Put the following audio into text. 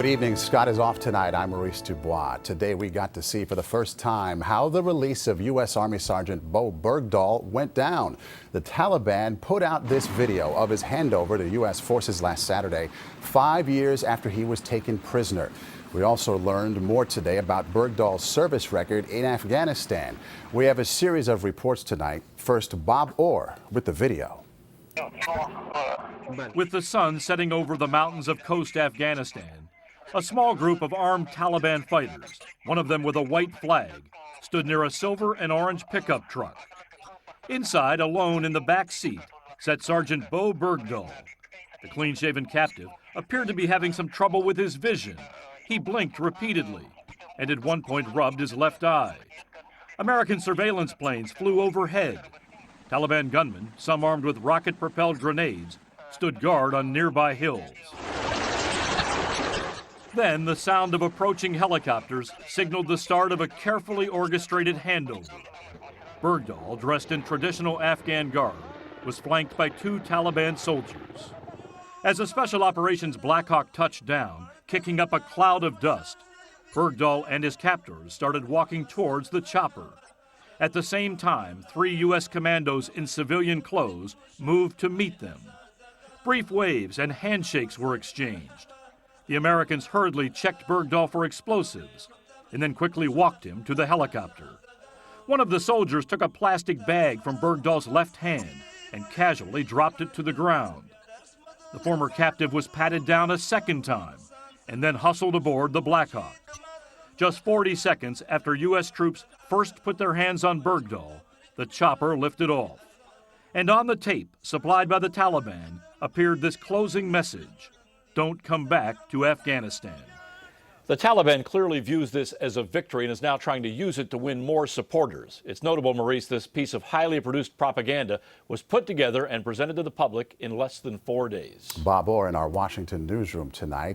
Good evening. Scott is off tonight. I'm Maurice Dubois. Today we got to see for the first time how the release of U.S. Army Sergeant Bowe Bergdahl went down. The Taliban put out this video of his handover to U.S. forces last Saturday, 5 years after he was taken prisoner. We also learned more today about Bergdahl's service record in Afghanistan. We have a series of reports tonight. First, Bob Orr with the video. With the sun setting over the mountains of coast Afghanistan, a small group of armed Taliban fighters, one of them with a white flag, stood near a silver and orange pickup truck. Inside, alone in the back seat, sat Sergeant Bowe Bergdahl. The clean-shaven captive appeared to be having some trouble with his vision. He blinked repeatedly and at one point rubbed his left eye. American surveillance planes flew overhead. Taliban gunmen, some armed with rocket-propelled grenades, stood guard on nearby hills. Then the sound of approaching helicopters signaled the start of a carefully orchestrated handover. Bergdahl, dressed in traditional Afghan garb, was flanked by 2 Taliban soldiers. As a Special Operations Black Hawk touched down, kicking up a cloud of dust, Bergdahl and his captors started walking towards the chopper. At the same time, 3 U.S. commandos in civilian clothes moved to meet them. Brief waves and handshakes were exchanged. The Americans hurriedly checked Bergdahl for explosives and then quickly walked him to the helicopter. One of the soldiers took a plastic bag from Bergdahl's left hand and casually dropped it to the ground. The former captive was patted down a second time and then hustled aboard the Black Hawk. Just 40 seconds after U.S. troops first put their hands on Bergdahl, the chopper lifted off. And on the tape supplied by the Taliban appeared this closing message: "Don't come back to Afghanistan." The Taliban clearly views this as a victory and is now trying to use it to win more supporters. It's notable, Maurice, this piece of highly produced propaganda was put together and presented to the public in less than 4 days. Bob Orr in our Washington newsroom tonight.